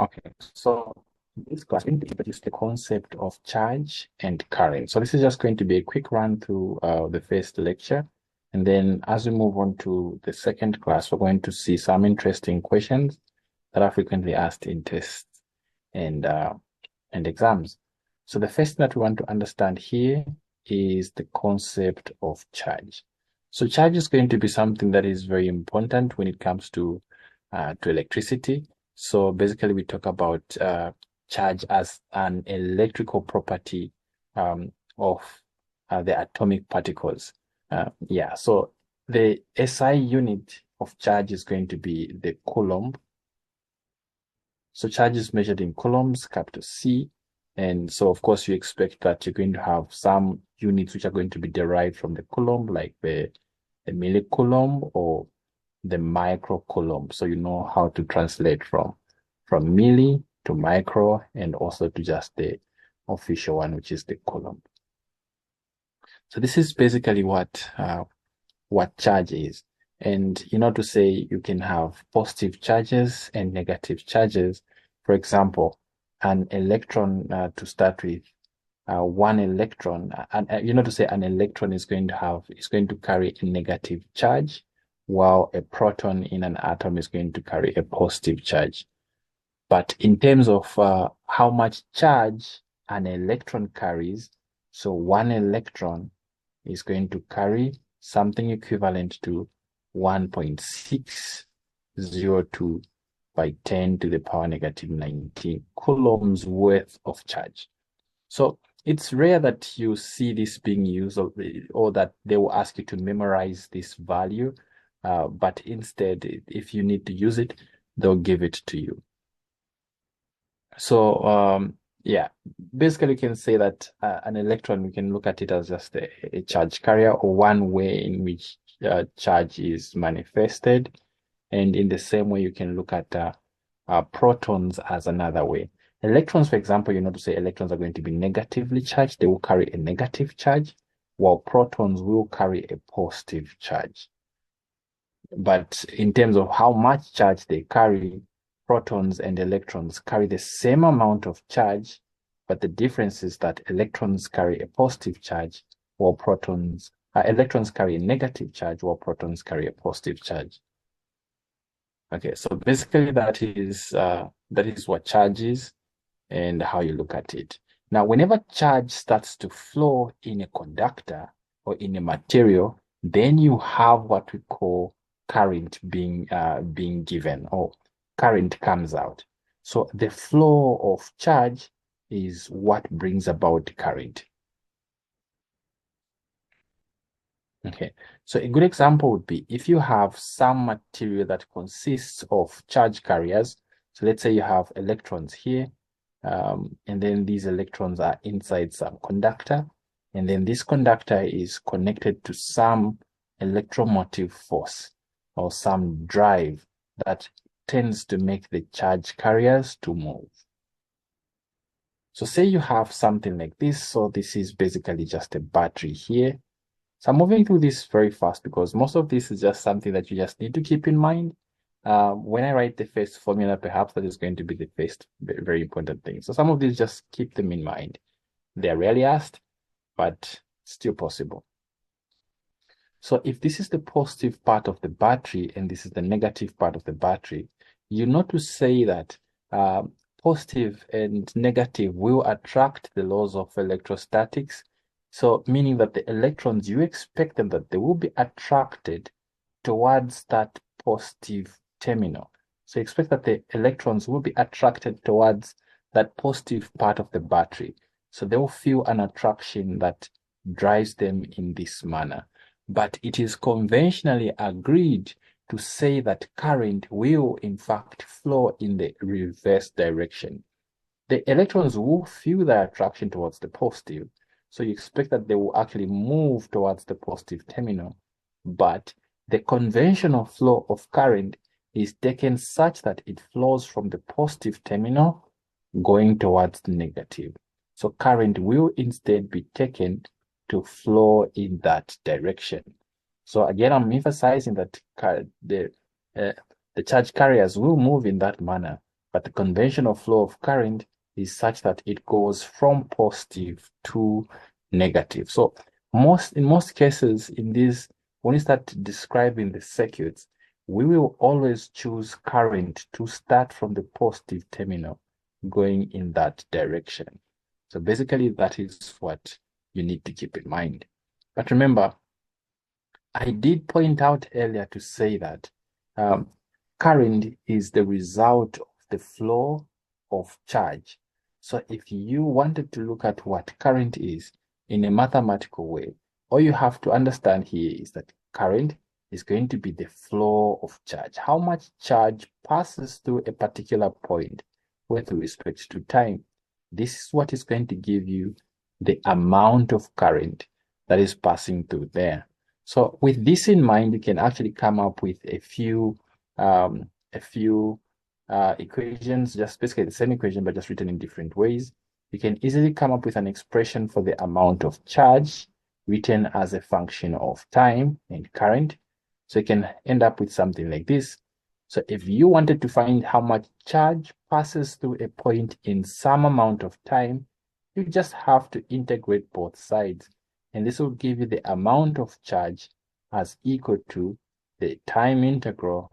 Okay, so this class, we need to introduce the concept of charge and current. So this is just going to be a quick run through the first lecture. And then as we move on to the second class, we're going to see some interesting questions that are frequently asked in tests and exams. So the first thing that we want to understand here is the concept of charge. So charge is going to be something that is very important when it comes to electricity. So basically, we talk about charge as an electrical property of the atomic particles. Yeah, so the SI unit of charge is going to be the coulomb. So charge is measured in coulombs, capital C. And so, of course, you expect that you're going to have some units which are going to be derived from the coulomb, like the millicoulomb or the microcoulomb. So you know how to translate from milli to micro and also to just the official one, which is the coulomb. So this is basically what charge is. And to say you can have positive charges and negative charges. For example, an electron to start with, one electron, and to say an electron is going to carry a negative charge, while a proton in an atom is going to carry a positive charge. But in terms of how much charge an electron carries, so one electron is going to carry something equivalent to 1.602 by 10 to the power negative 19 coulombs worth of charge. So it's rare that you see this being used or that they will ask you to memorize this value. But instead, if you need to use it, they'll give it to you. So yeah, basically you can say that an electron, we can look at it as just a charge carrier, or one way in which charge is manifested. And in the same way, you can look at protons as another way. Electrons, for example, to say electrons are going to be negatively charged. They will carry a negative charge, while protons will carry a positive charge. But in terms of how much charge they carry, protons and electrons carry the same amount of charge, but the difference is that electrons carry a positive charge, while electrons carry a negative charge, while protons carry a positive charge. Okay, so basically that is what charge is and how you look at it. Now, whenever charge starts to flow in a conductor or in a material, then you have what we call current being given, or current comes out. So the flow of charge is what brings about current. Okay, so a good example would be if you have some material that consists of charge carriers. So let's say you have electrons here, and then these electrons are inside some conductor, and then this conductor is connected to some electromotive force or some drive that tends to make the charge carriers to move. So say you have something like this. So this is basically just a battery here. So I'm moving through this very fast because most of this is just something that you just need to keep in mind. When I write the first formula, perhaps that is going to be the first very important thing. So some of these, just keep them in mind. They're rarely asked, but still possible. So if this is the positive part of the battery and this is the negative part of the battery, you know to say that positive and negative will attract the laws of electrostatics. So meaning that the electrons, you expect them that they will be attracted towards that positive terminal. So you expect that the electrons will be attracted towards that positive part of the battery. So they will feel an attraction that drives them in this manner. But it is conventionally agreed to say that current will in fact flow in the reverse direction. The electrons will feel the attraction towards the positive. So you expect that they will actually move towards the positive terminal, but the conventional flow of current is taken such that it flows from the positive terminal going towards the negative. So current will instead be taken to flow in that direction. So again, I'm emphasizing that the charge carriers will move in that manner, but the conventional flow of current is such that it goes from positive to negative. So in most cases in this, when you start describing the circuits, we will always choose current to start from the positive terminal going in that direction. So basically that is what you need to keep in mind. But remember, I did point out earlier to say that current is the result of the flow of charge. So if you wanted to look at what current is in a mathematical way, all you have to understand here is that current is going to be the flow of charge. How much charge passes through a particular point with respect to time. This is what is going to give you the amount of current that is passing through there. So with this in mind, you can actually come up with a few equations, just basically the same equation, but just written in different ways. You can easily come up with an expression for the amount of charge written as a function of time and current. So you can end up with something like this. So if you wanted to find how much charge passes through a point in some amount of time, you just have to integrate both sides. And this will give you the amount of charge as equal to the time integral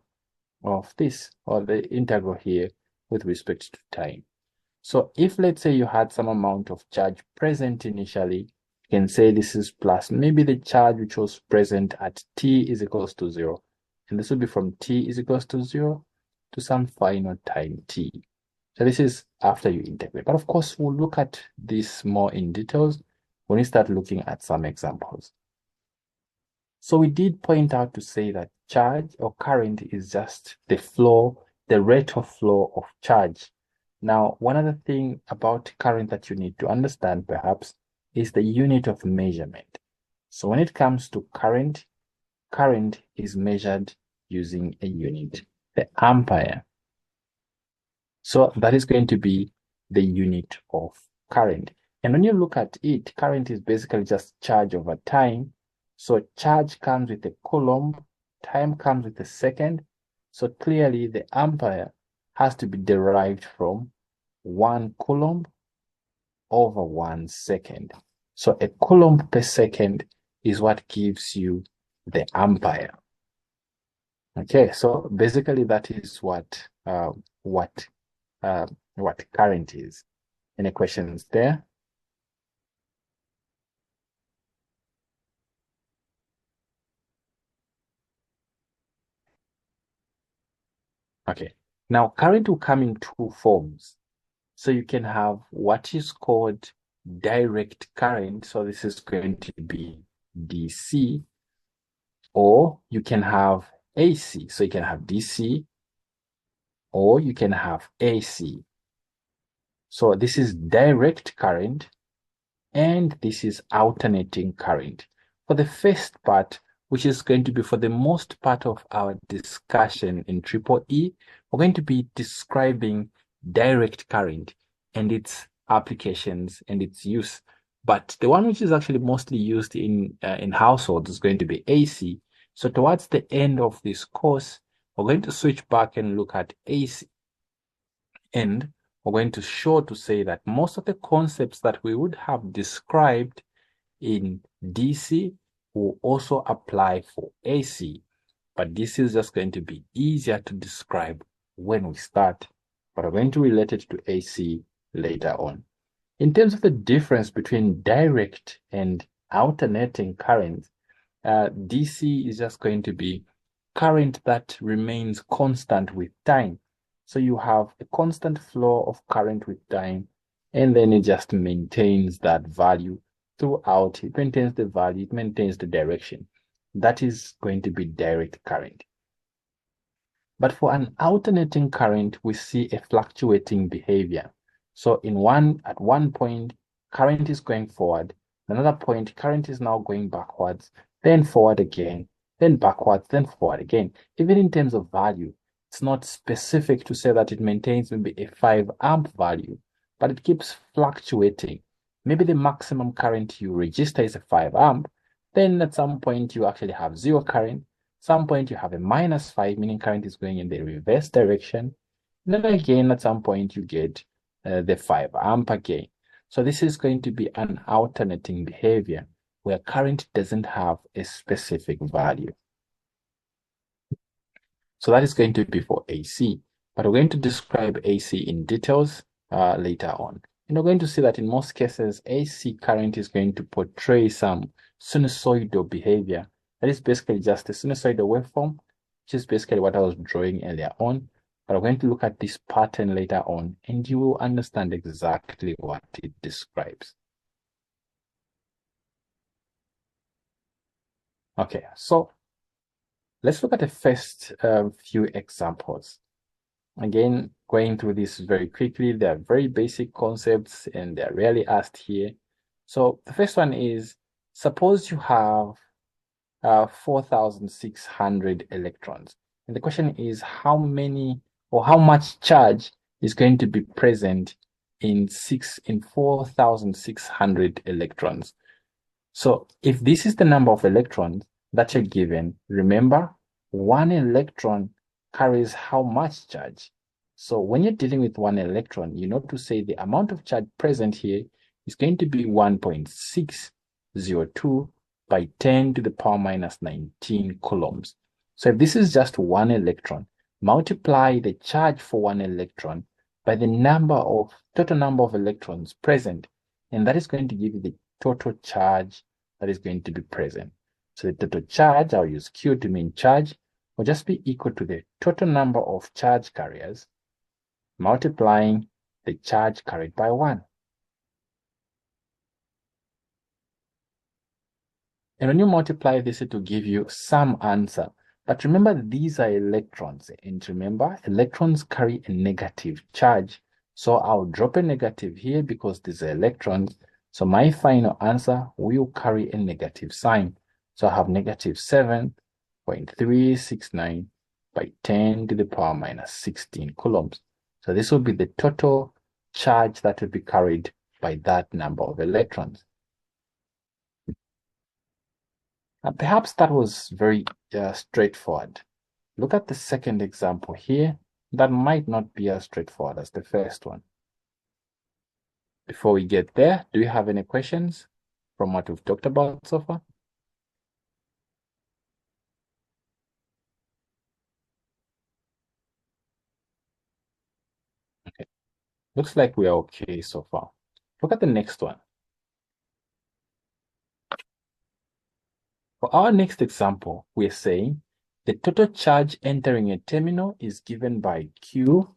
of this, or the integral here with respect to time. So if let's say you had some amount of charge present initially, you can say this is plus maybe the charge which was present at t is equals to 0. And this will be from t is equals to 0 to some final time t. So this is after you integrate. But of course, we'll look at this more in details when we start looking at some examples. So we did point out to say that charge or current is just the flow, the rate of flow of charge. Now, one other thing about current that you need to understand perhaps is the unit of measurement. So when it comes to current, current is measured using a unit, the ampere. So that is going to be the unit of current. And when you look at it, current is basically just charge over time. So charge comes with a coulomb, time comes with a second. So clearly the ampere has to be derived from 1 coulomb over 1 second. So a coulomb per second is what gives you the ampere. Okay, so basically that is what current is. Any questions there? Okay, now current will come in two forms. So you can have what is called direct current. So this is going to be DC, or you can have AC. So you can have DC, or you can have AC. So this is direct current, and this is alternating current. For the first part, which is going to be for the most part of our discussion in Triple E, we're going to be describing direct current and its applications and its use. But the one which is actually mostly used in households is going to be AC. So towards the end of this course, we're going to switch back and look at AC. And we're going to show to say that most of the concepts that we would have described in DC will also apply for AC. But this is just going to be easier to describe when we start, but we're going to relate it to AC later on. In terms of the difference between direct and alternating current, DC is just going to be current that remains constant with time. So you have a constant flow of current with time, and then it just maintains that value throughout. It maintains the value, it maintains the direction. That is going to be direct current. But for an alternating current, we see a fluctuating behavior. So at one point, current is going forward. Another point, current is now going backwards, then forward again, then backwards, then forward again. Even in terms of value, it's not specific to say that it maintains maybe a 5 amp value, but it keeps fluctuating. Maybe the maximum current you register is a 5 amp, then at some point you actually have 0 current. Some point you have a -5, meaning current is going in the reverse direction. Then again, at some point, you get the 5 amp again. So this is going to be an alternating behavior where current doesn't have a specific value. So that is going to be for AC, but we're going to describe AC in details later on. And we're going to see that in most cases, AC current is going to portray some sinusoidal behavior. That is basically just a sinusoidal waveform, which is basically what I was drawing earlier on. But we're going to look at this pattern later on, and you will understand exactly what it describes. Okay, so let's look at the first few examples. Again, going through this very quickly, they're very basic concepts and they're rarely asked here. So the first one is, suppose you have 4,600 electrons. And the question is how many or how much charge is going to be present in 4,600 electrons. So if this is the number of electrons that you're given, remember, one electron carries how much charge? So when you're dealing with one electron, you know to say the amount of charge present here is going to be 1.602 by 10 to the power minus 19 coulombs. So if this is just one electron, multiply the charge for one electron by the total number of electrons present, and that is going to give you the total charge that is going to be present. So the total charge, I'll use Q to mean charge, will just be equal to the total number of charge carriers multiplying the charge carried by 1. And when you multiply this, it will give you some answer. But remember, these are electrons. And remember, electrons carry a negative charge. So I'll drop a negative here because these are electrons. So my final answer will carry a negative sign. So I have negative 7.369 by 10 to the power minus 16 coulombs. So this will be the total charge that will be carried by that number of electrons. Perhaps that was very straightforward. Look at the second example here. That might not be as straightforward as the first one. Before we get there, do you have any questions from what we've talked about so far? Okay. Looks like we are okay so far. Look at the next one. For our next example, we're saying the total charge entering a terminal is given by Q,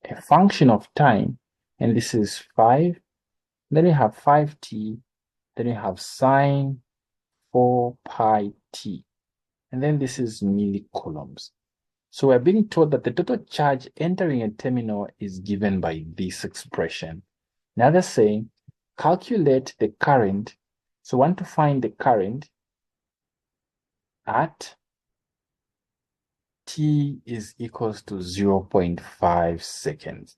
a function of time, and this is 5. Then we have 5t, then we have sine 4 pi t, and then this is millicoulombs. So we're being told that the total charge entering a terminal is given by this expression. Now they're saying calculate the current. So we want to find the current at t is equals to 0.5 seconds.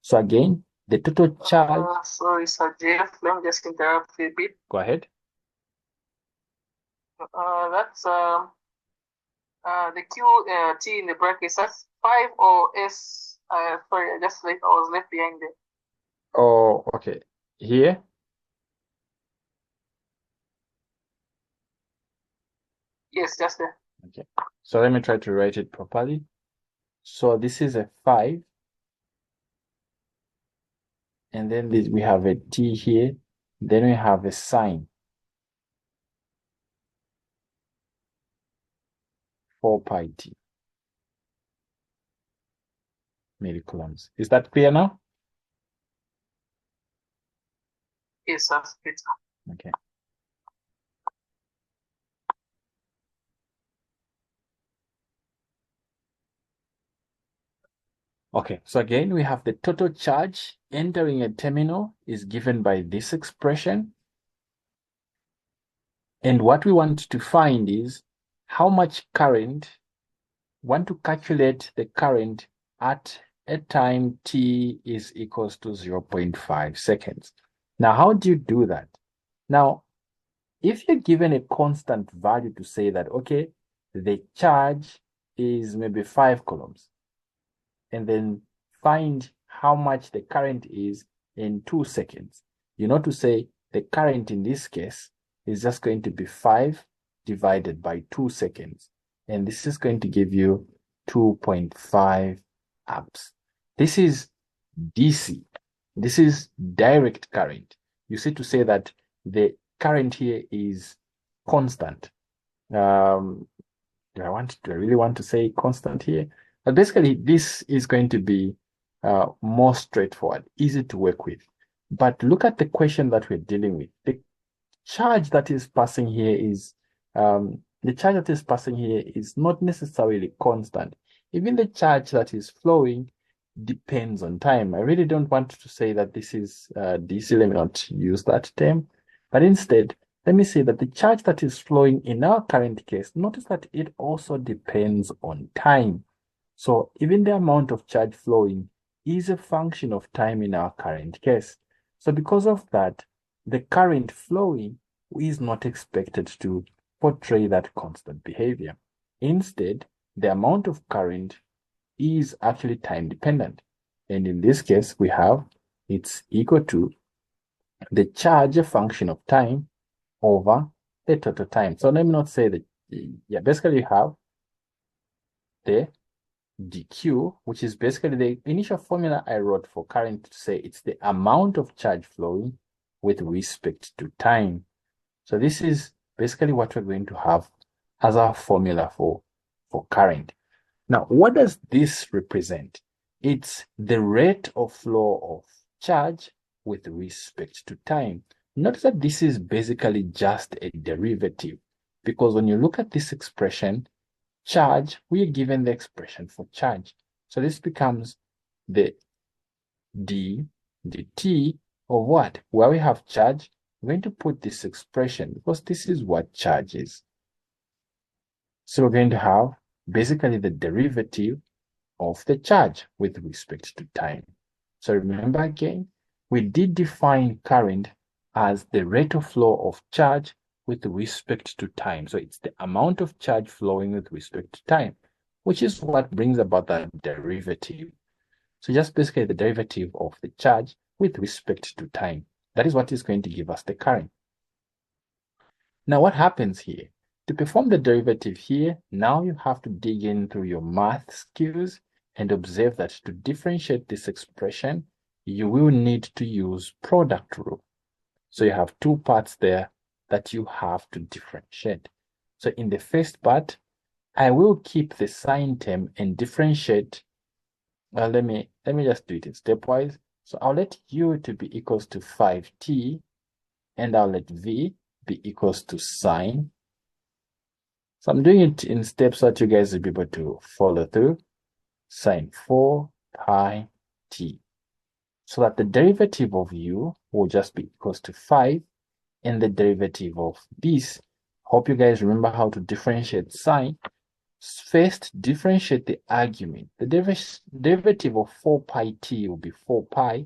So again, the total charge. Sorry, Sir Jeff, let me just interrupt you a bit. Go ahead. That's the Q T in the brackets. That's 5 or S. Sorry, I was left behind there. Oh, okay. Here. Yes, just there. Okay. So let me try to write it properly. So this is a 5. And then we have a t here. Then we have a sine. 4 pi t millicoulombs. Is that clear now? Yes, that's it. Okay. Okay, so again, we have the total charge entering a terminal is given by this expression. And what we want to find is how much current, want to calculate the current at a time t is equals to 0.5 seconds. Now, how do you do that? Now, if you're given a constant value to say that, okay, the charge is maybe 5 coulombs, and then find how much the current is in 2 seconds. You know, to say the current in this case is just going to be 5 divided by 2 seconds. And this is going to give you 2.5 amps. This is DC. This is direct current. You see, to say that the current here is constant. Do I really want to say constant here? But basically, this is going to be more straightforward, easy to work with. But look at the question that we're dealing with. The charge that is passing here is not necessarily constant. Even the charge that is flowing depends on time. I really don't want to say that this is DC. Let me not use that term, but instead, let me say that the charge that is flowing in our current case, notice that it also depends on time. So even the amount of charge flowing is a function of time in our current case. So because of that, the current flowing is not expected to portray that constant behavior. Instead, the amount of current is actually time dependent. And in this case, we have it's equal to the charge, a function of time, over the total time. So let me not say that, basically you have the dq, which is basically the initial formula I wrote for current to say it's the amount of charge flowing with respect to time. So this is basically what we're going to have as our formula for current. Now, what does this represent? It's the rate of flow of charge with respect to time. Notice that this is basically just a derivative, because when you look at this expression, charge, we are given the expression for charge. So this becomes the dt of what? Where we have charge, we're going to put this expression because this is what charge is. So we're going to have basically the derivative of the charge with respect to time. So remember again, we did define current as the rate of flow of charge with respect to time. So it's the amount of charge flowing with respect to time, which is what brings about that derivative. So just basically the derivative of the charge with respect to time. That is what is going to give us the current. Now what happens here? To perform the derivative here, now you have to dig in through your math skills and observe that to differentiate this expression, you will need to use product rule. So you have two parts there that you have to differentiate. So in the first part, I will keep the sign term and differentiate. Let me just do it in stepwise. So I'll let u to be equals to 5t, and I'll let v be equals to sine. So I'm doing it in steps so that you guys will be able to follow through. Sine 4 pi t. So that the derivative of u will just be equals to 5, and the derivative of this, hope you guys remember how to differentiate sine. First, differentiate the argument. The derivative of 4 pi t will be 4 pi.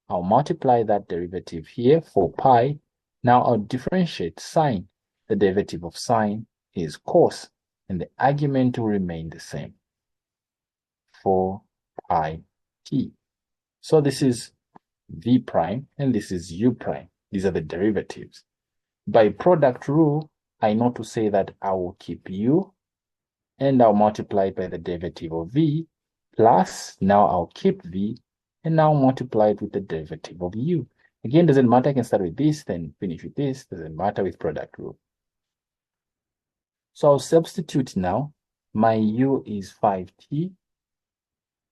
I'll multiply that derivative here, 4 pi. Now I'll differentiate sine. The derivative of sine is cos, and the argument will remain the same, 4 pi t. So this is v prime, and this is u prime. These are the derivatives. By product rule, I know to say that I will keep u, and I'll multiply it by the derivative of v, plus, now I'll keep v, and now multiply it with the derivative of u. Again, doesn't matter, I can start with this, then finish with this, doesn't matter with product rule. So I'll substitute now. My u is 5t,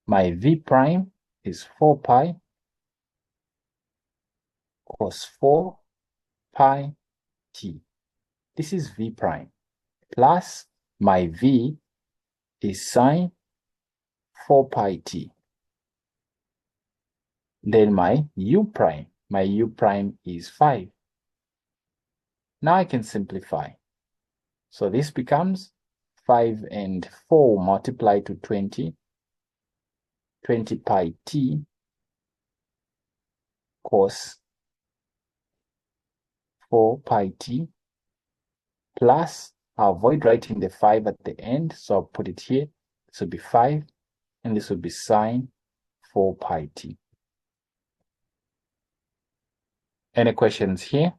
my v prime is 4 pi cos 4 pi t. This is v prime, plus my v is sine 4 pi t. Then my u prime is 5. Now I can simplify. So this becomes 5 and 4 multiplied to 20 pi t cos 4 pi t, plus, I'll avoid writing the 5 at the end, so I'll put it here. This will be 5, and this will be sine 4 pi t. Any questions here?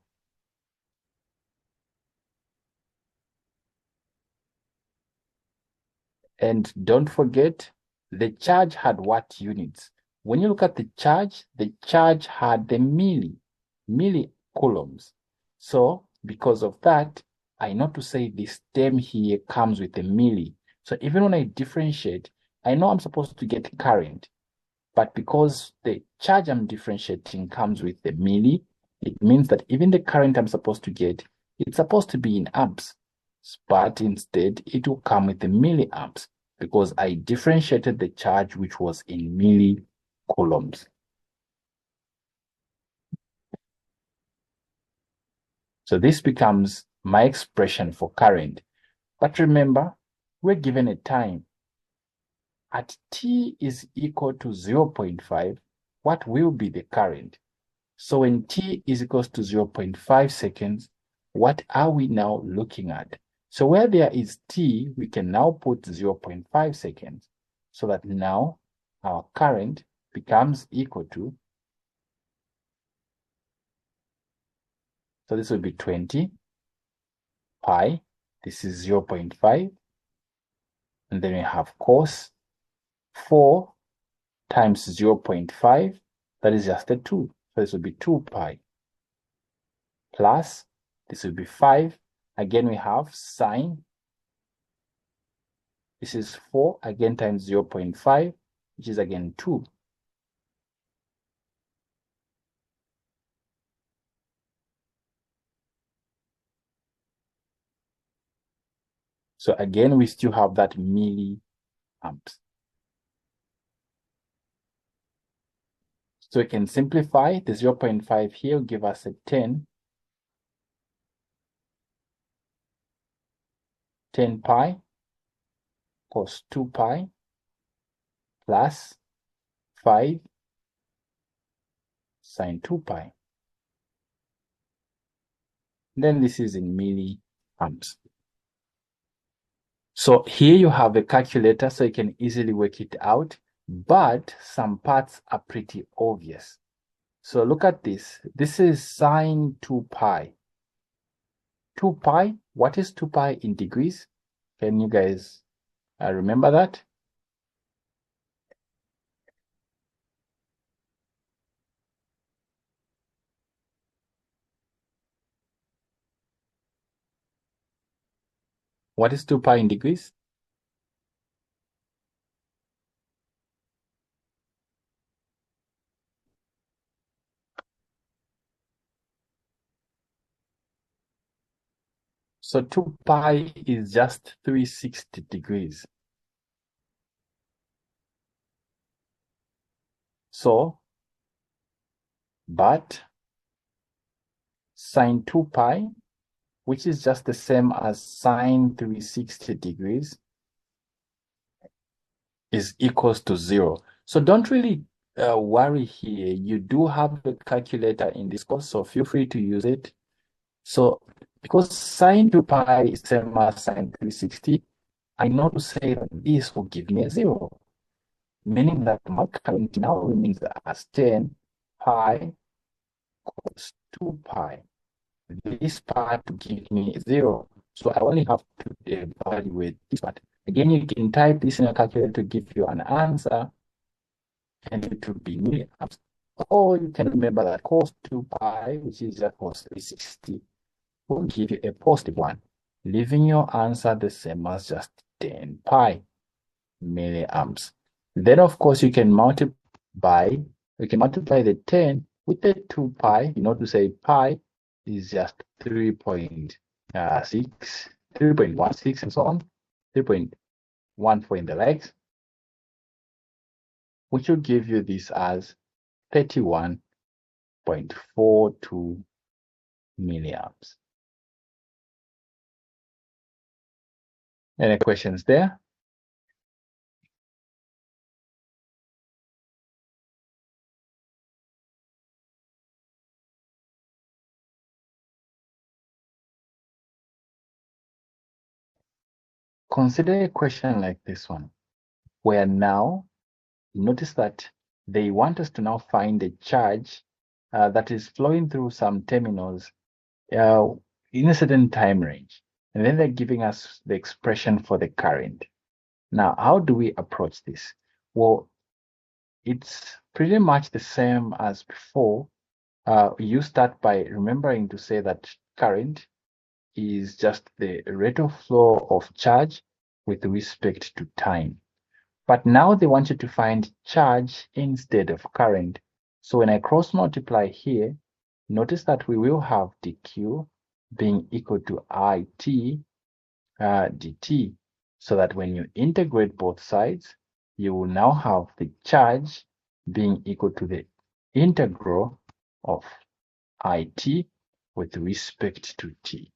And don't forget, the charge had what units? When you look at the charge had the millicoulombs. So because of that, I know to say this term here comes with a milli. So even when I differentiate, I know I'm supposed to get current. But because the charge I'm differentiating comes with the milli, it means that even the current I'm supposed to get, it's supposed to be in amps. But instead, it will come with the milliamps because I differentiated the charge which was in millicoulombs. So this becomes my expression for current. But remember, we're given a time. At t is equal to 0.5, what will be the current? So when t is equals to 0.5 seconds, what are we now looking at? So where there is t, we can now put 0.5 seconds so that now our current becomes equal to, so this will be 20 pi, this is 0.5, and then we have cos 4 times 0.5, that is just a 2, so this will be 2 pi, plus this will be 5, again we have sine, this is 4 again times 0.5, which is again 2. So again, we still have that milliamps. So we can simplify the 0.5 here will give us a 10 pi cos 2 pi plus 5 sine 2 pi. Then this is in milliamps. So here you have a calculator, so you can easily work it out, but some parts are pretty obvious. So look at this. This is sine 2 pi. 2 pi, what is 2 pi in degrees? Can you guys remember that? What is 2 pi in degrees? So 2 pi is just 360 degrees. So, but sine 2 pi, which is just the same as sine 360 degrees, is equals to 0. So don't really worry here. You do have a calculator in this course, so feel free to use it. So because sine 2 pi is the same as sine 360, I know to say that this will give me a 0, meaning that my current now remains as 10 pi cos 2 pi. This part to give me 0. So I only have to evaluate this part. Again, you can type this in a calculator to give you an answer, and it will be milliamps. Or you can remember that cos 2 pi, which is just cos 360, will give you a positive one, leaving your answer the same as just 10 pi milliamps. Then, of course, you can multiply the 10 with the 2 pi, to say pi is just 3.6, 3.16, and so on, 3.14 in the legs, which will give you this as 31.42 milliamps. Any questions there? Consider a question like this one, where now, notice that they want us to now find a charge that is flowing through some terminals in a certain time range. And then they're giving us the expression for the current. Now, how do we approach this? Well, it's pretty much the same as before. You start by remembering to say that current is just the rate of flow of charge with respect to time. But now they want you to find charge instead of current. So when I cross multiply here, notice that we will have dq being equal to it dt, so that when you integrate both sides, you will now have the charge being equal to the integral of it with respect to t.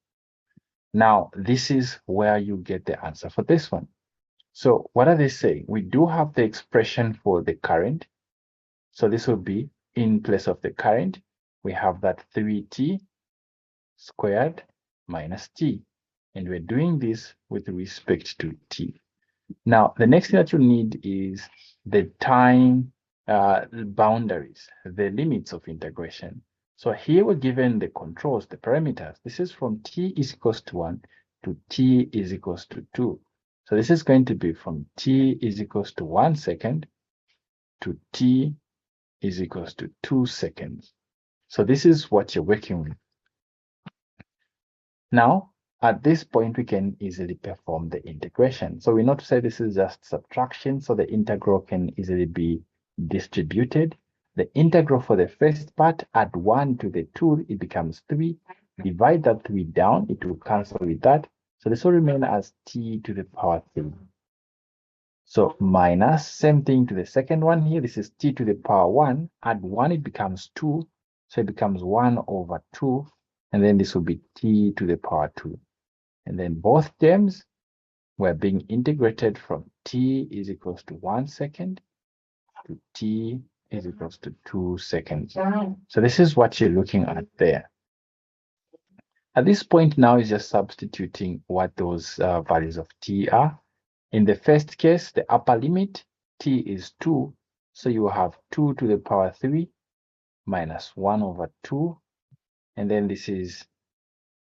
Now, this is where you get the answer for this one. So what are they saying? We do have the expression for the current. So this will be in place of the current, we have that 3t squared minus t. And we're doing this with respect to t. Now, the next thing that you need is the time boundaries, the limits of integration. So here we're given the controls, the parameters. This is from t is equals to 1 to t is equals to 2. So this is going to be from t is equals to 1 second to t is equals to 2 seconds. So this is what you're working with. Now, at this point, we can easily perform the integration. So we know to say this is just subtraction, so the integral can easily be distributed. The integral for the first part, add 1 to the 2, it becomes 3. Divide that 3 down, it will cancel with that. So this will remain as t to the power 3. So minus, same thing to the second one here. This is t to the power 1. Add 1, it becomes 2. So it becomes 1 over 2. And then this will be t to the power 2. And then both terms were being integrated from t is equals to 1 second to t is equals to 2 seconds. So this is what you're looking at there. At this point now is just substituting what those values of t are. In the first case, the upper limit, t is 2. So you have 2 to the power 3 minus 1 over 2. And then this is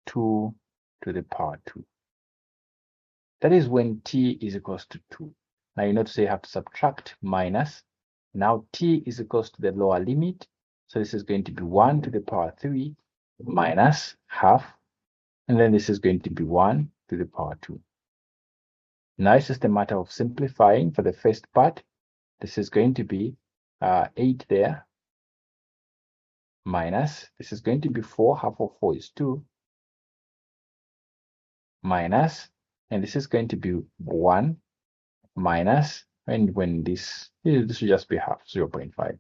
2 to the power 2. That is when t is equals to 2. Now you notice you have to subtract minus. Now t is equals to the lower limit. So this is going to be 1 to the power 3 minus half. And then this is going to be 1 to the power 2. Now it's just a matter of simplifying for the first part. This is going to be 8 there minus, this is going to be 4. Half of 4 is 2 minus, and this is going to be 1 minus, and when this will just be half, 0.5.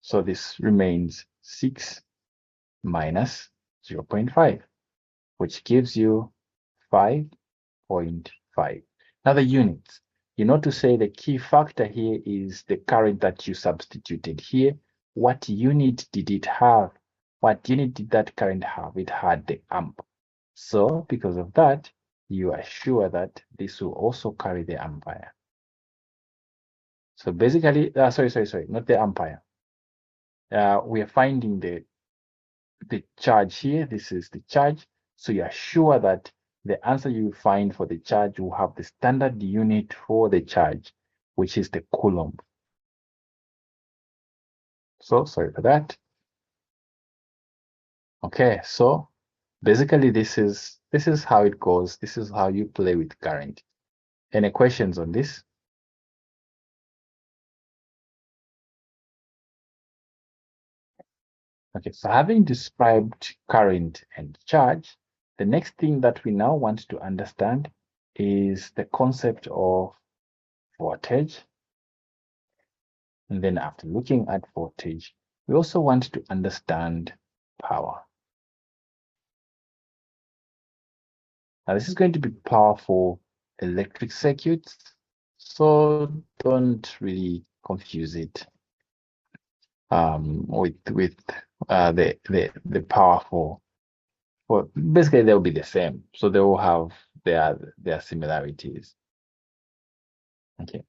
So this remains 6 minus 0.5, which gives you 5.5. Now the units, you know to say the key factor here is the current that you substituted here. What unit did it have? What unit did that current have? It had the amp. So because of that, you are sure that this will also carry the ampere. So basically, sorry, not the ampere. We are finding the charge here. This is the charge. So you are sure that the answer you find for the charge will have the standard unit for the charge, which is the coulomb. So sorry for that. Okay, so basically this is how it goes. This is how you play with current. Any questions on this? Okay, so having described current and charge, the next thing that we now want to understand is the concept of voltage. And then after looking at voltage, we also want to understand power. Now this is going to be powerful electric circuits, so don't really confuse it with the powerful. Well, basically they'll be the same, so they will have their similarities. Okay.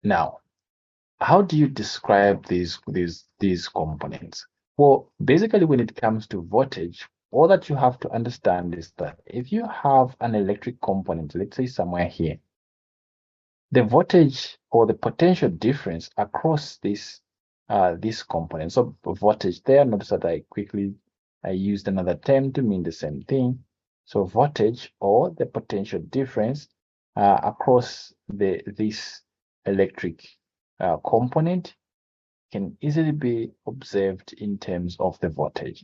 Now, how do you describe these components? Well, basically, when it comes to voltage, all that you have to understand is that if you have an electric component, let's say somewhere here, the voltage or the potential difference across this component. So voltage there, notice that I used another term to mean the same thing. So voltage or the potential difference across this electric component can easily be observed in terms of the voltage.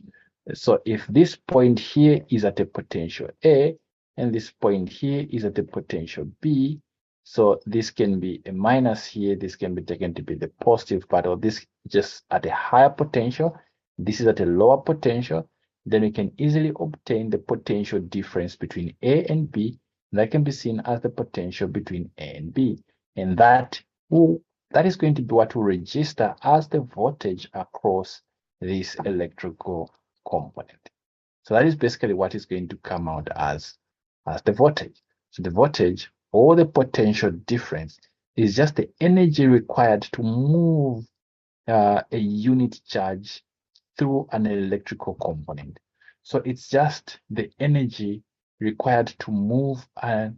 So if this point here is at a potential A and this point here is at a potential B, so this can be a minus here, this can be taken to be the positive part, or this just at a higher potential, this is at a lower potential, then we can easily obtain the potential difference between A and B. That can be seen as the potential between A and B. And that is going to be what will register as the voltage across this electrical component. So that is basically what is going to come out as the voltage. So the voltage or the potential difference is just the energy required to move a unit charge through an electrical component. So it's just the energy required to move a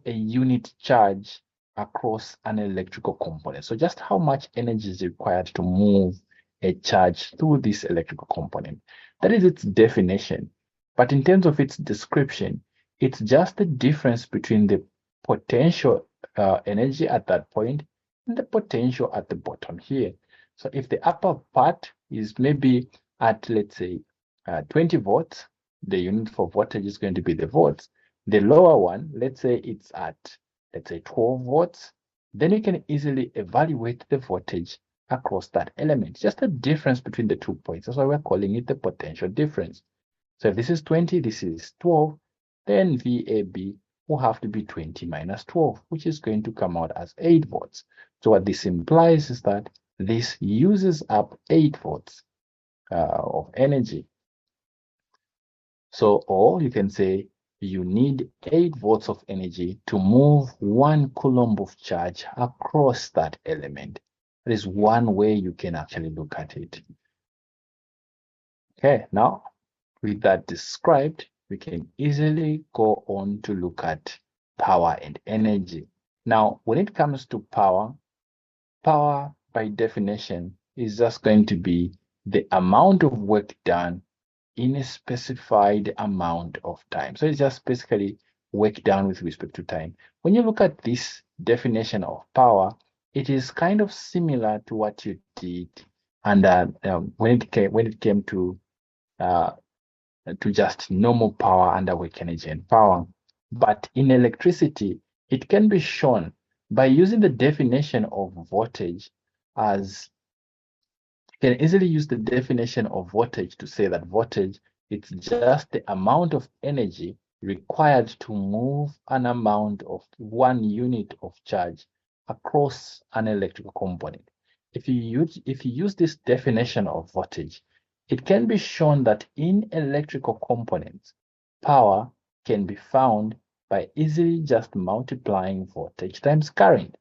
unit charge across an electrical component. So just how much energy is required to move a charge through this electrical component. That is its definition. But in terms of its description, it's just the difference between the potential energy at that point and the potential at the bottom here. So if the upper part is maybe at, let's say, 20 volts, the unit for voltage is going to be the volts. The lower one, let's say it's at, let's say, 12 volts, then you can easily evaluate the voltage across that element. Just the difference between the 2 points. That's why we're calling it the potential difference. So if this is 20, this is 12, then VAB will have to be 20 minus 12, which is going to come out as 8 volts. So what this implies is that this uses up 8 volts of energy. So, or you can say you need 8 volts of energy to move 1 coulomb of charge across that element. That is one way you can actually look at it. Okay, now with that described, we can easily go on to look at power and energy. Now, when it comes to power by definition is just going to be the amount of work done in a specified amount of time. So it's just basically work done with respect to time. When you look at this definition of power, it is kind of similar to what you did and when it came to just normal power under work energy and power. But in electricity, it can be shown by using the definition of voltage as you can easily use the definition of voltage to say that voltage it's just the amount of energy required to move an amount of 1 unit of charge across an electrical component. If you use this definition of voltage, it can be shown that in electrical components, power can be found by easily just multiplying voltage times current.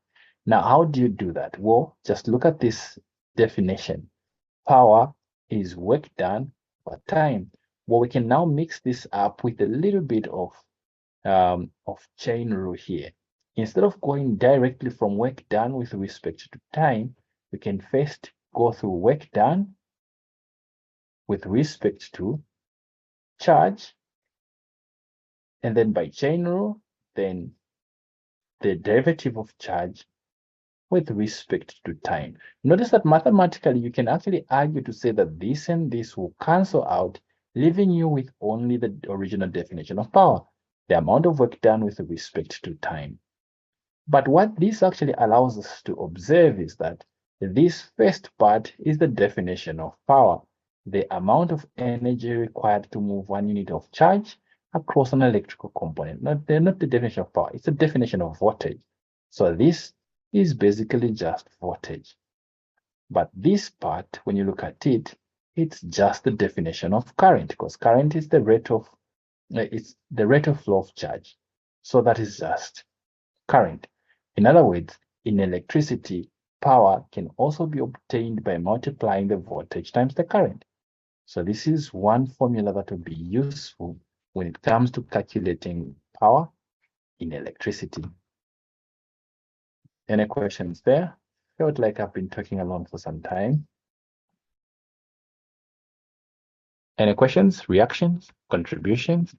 Now, how do you do that? Well, just look at this definition. Power is work done over time. Well, we can now mix this up with a little bit of chain rule here. Instead of going directly from work done with respect to time, we can first go through work done with respect to charge, and then by chain rule, then the derivative of charge with respect to time. Notice that mathematically, you can actually argue to say that this and this will cancel out, leaving you with only the original definition of power, the amount of work done with respect to time. But what this actually allows us to observe is that this first part is the definition of power, the amount of energy required to move 1 unit of charge across an electrical component. Not the definition of power, it's the definition of voltage. So this is basically just voltage. But this part, when you look at it, it's just the definition of current, because current is the rate of flow of charge. So that is just current. In other words, in electricity, power can also be obtained by multiplying the voltage times the current. So this is one formula that will be useful when it comes to calculating power in electricity. Any questions there? Felt like I've been talking along for some time. Any questions, reactions, contributions?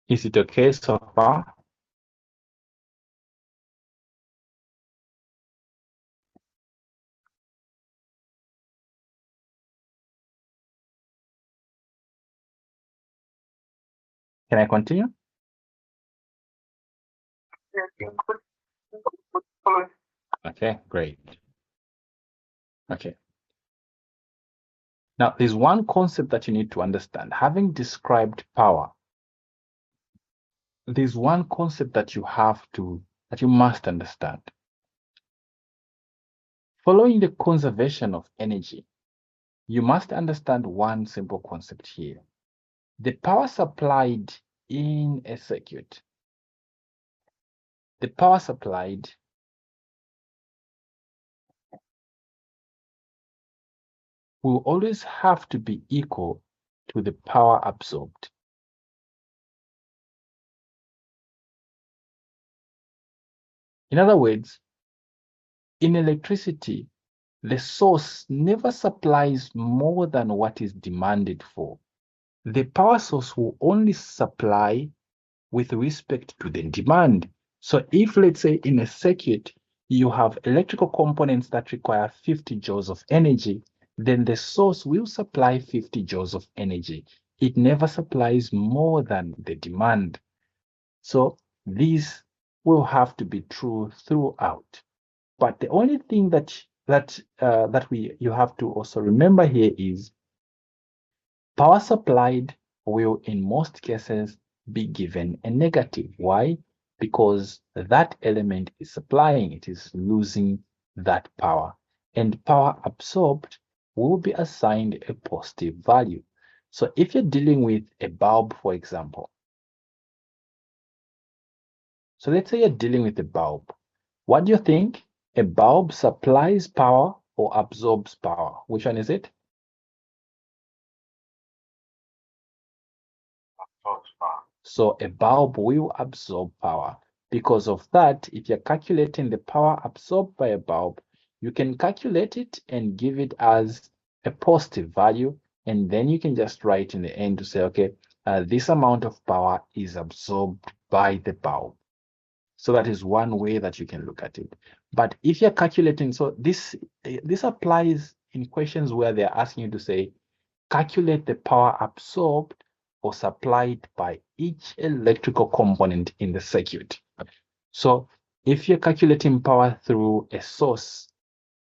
Is it okay so far? Can I continue? Okay, great. Okay. Now, there's one concept that you need to understand. Having described power, there's one concept that you must understand. Following the conservation of energy, you must understand one simple concept here. The power supplied in a circuit, the power supplied will always have to be equal to the power absorbed. In other words, in electricity, the source never supplies more than what is demanded for. The power source will only supply with respect to the demand. So if, let's say, in a circuit, you have electrical components that require 50 joules of energy, then the source will supply 50 joules of energy. It never supplies more than the demand. So these will have to be true throughout. But the only thing you have to also remember here is power supplied will in most cases be given a negative. Why? Because that element is supplying, it is losing that power. And power absorbed will be assigned a positive value. So if you're dealing with a bulb, for example, so let's say you're dealing with a bulb. What do you think? A bulb supplies power or absorbs power? Which one is it? So a bulb will absorb power. Because of that, if you're calculating the power absorbed by a bulb, you can calculate it and give it as a positive value. And then you can just write in the end to say, okay, this amount of power is absorbed by the bulb. So that is one way that you can look at it. But if you're calculating, so this applies in questions where they're asking you to say, calculate the power absorbed or supplied by each electrical component in the circuit. So if you're calculating power through a source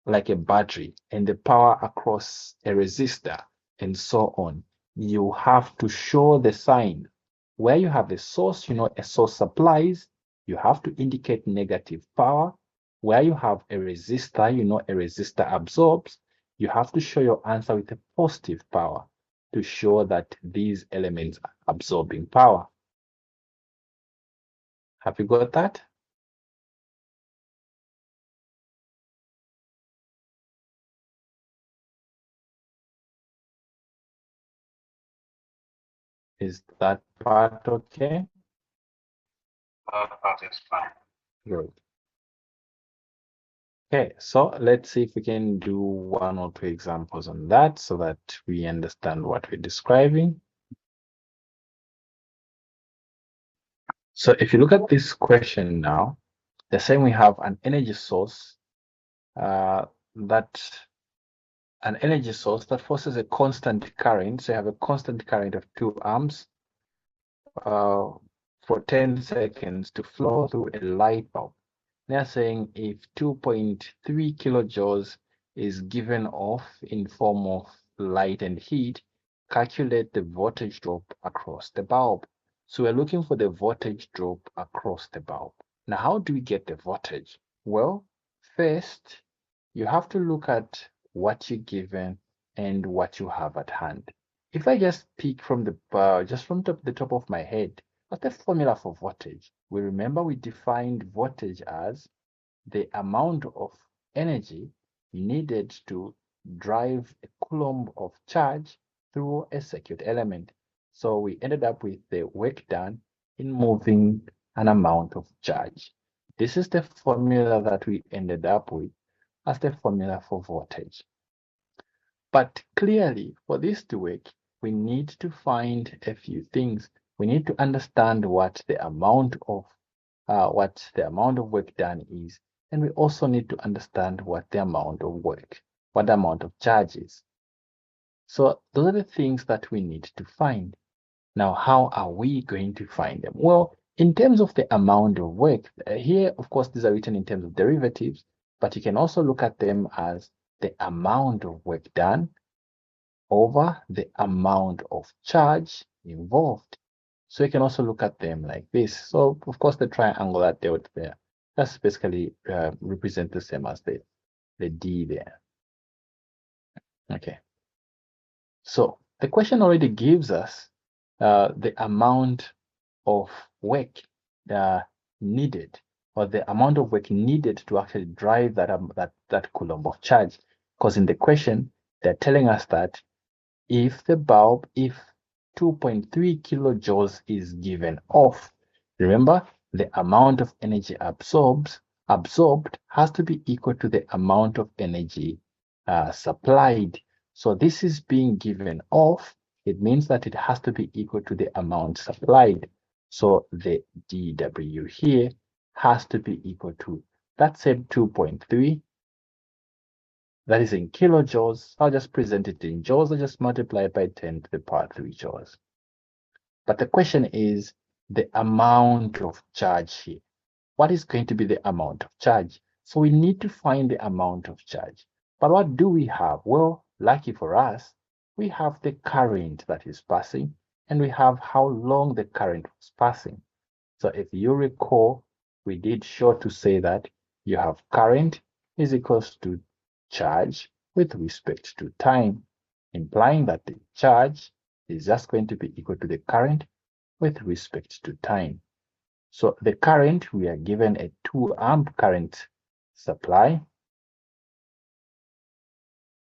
like a battery and the power across a resistor and so on, you have to show the sign. Where you have a source, a source supplies, you have to indicate negative power. Where you have a resistor, a resistor absorbs, you have to show your answer with a positive power to show that these elements are absorbing power. Have you got that? Is that part okay? That part is fine. Good. Okay, so let's see if we can do one or two examples on that so that we understand what we're describing. So if you look at this question now, they're saying we have an energy source that forces a constant current. So you have a constant current of 2 amps for 10 seconds to flow through a light bulb. They're saying if 2.3 kilojoules is given off in form of light and heat, calculate the voltage drop across the bulb. So we're looking for the voltage drop across the bulb. Now, how do we get the voltage? Well, first, you have to look at what you're given and what you have at hand. If I just pick from the top of my head, What's the formula for voltage? We remember we defined voltage as the amount of energy needed to drive a coulomb of charge through a circuit element. So we ended up with the work done in moving an amount of charge. This is the formula that we ended up with as the formula for voltage. But clearly, for this to work, we need to find a few things. We need to understand what the amount of work done is, and we also need to understand what the amount of charge is. So those are the things that we need to find. Now, how are we going to find them? Well, in terms of the amount of work, here, of course, these are written in terms of derivatives, but you can also look at them as the amount of work done over the amount of charge involved. So you can also look at them like this. So, of course, the triangle that dealt there, that's basically represent the same as the D there. Okay. So the question already gives us the amount of work needed, or the amount of work needed to actually drive that coulomb of charge. Because in the question, they're telling us that if 2.3 kilojoules is given off, remember the amount of energy absorbed has to be equal to the amount of energy supplied. So this is being given off. It means that it has to be equal to the amount supplied. So the dW here has to be equal to that same 2.3. That is in kilojoules. I'll just present it in joules. I'll just multiply it by 10 to the power 3 joules. But the question is the amount of charge here. What is going to be the amount of charge? So we need to find the amount of charge. But what do we have? Well, lucky for us, we have the current that is passing, and we have how long the current was passing. So if you recall, we did show to say that you have current is equals to charge with respect to time, implying that the charge is just going to be equal to the current with respect to time. So the current, we are given a 2 amp current supply.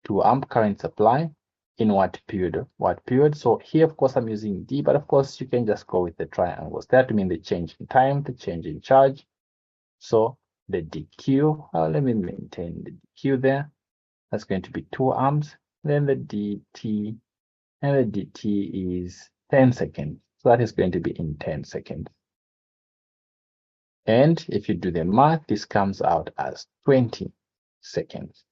2 amp current supply in what period? What period? So here, of course, I'm using D, but of course, you can just go with the triangles. That means the change in time, the change in charge. So the dq, let me maintain the dq there. That's going to be 2 amps. Then the dt, and the dt is 10 seconds. So that is going to be in 10 seconds. And if you do the math, this comes out as 20 seconds.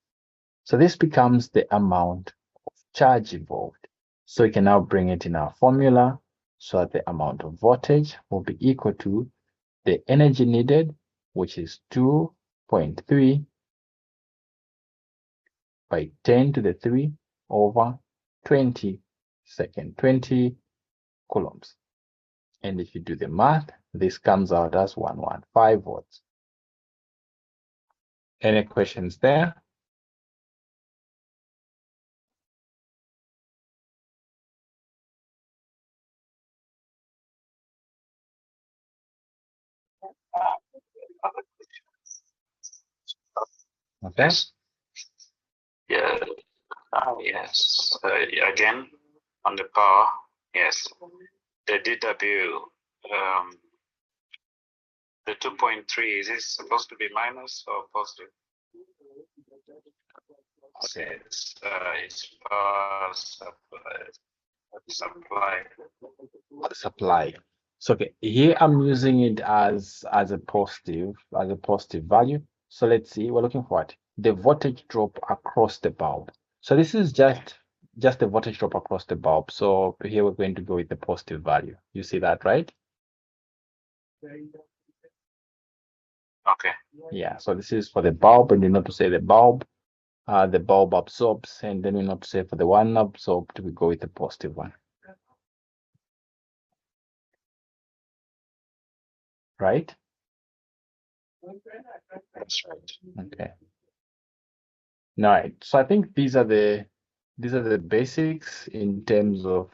So this becomes the amount of charge involved. So we can now bring it in our formula so that the amount of voltage will be equal to the energy needed, which is 2.3 by 10 to the 3 over 20 coulombs. And if you do the math, this comes out as 115 volts. Any questions there? Okay. Yeah. Yes. Again, on the power, yes. The DW, the 2.3, is it supposed to be minus or positive? Okay. It's power supply. So okay, here I'm using it as a positive value. So let's see, we're looking for what? The voltage drop across the bulb. So this is just the voltage drop across the bulb. So here we're going to go with the positive value. You see that, right? Okay. Yeah, so this is for the bulb, and you know to say the bulb absorbs, and then we know to say for the one absorbed, we go with the positive one. Right? That's right. Okay. All right. So I think these are the these are the basics in terms of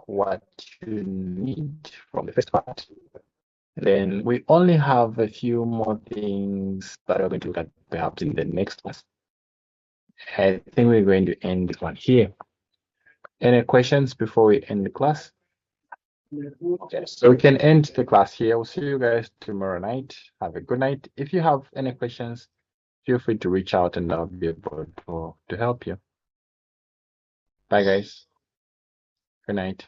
what you need from the first part. Then we only have a few more things that we're going to look at perhaps in the next class. I think we're going to end this one here. Any questions before we end the class? Okay, so we can end the class here. We'll see you guys tomorrow night. Have a good night. If you have any questions, feel free to reach out and I'll be able to help you. Bye, guys. Good night.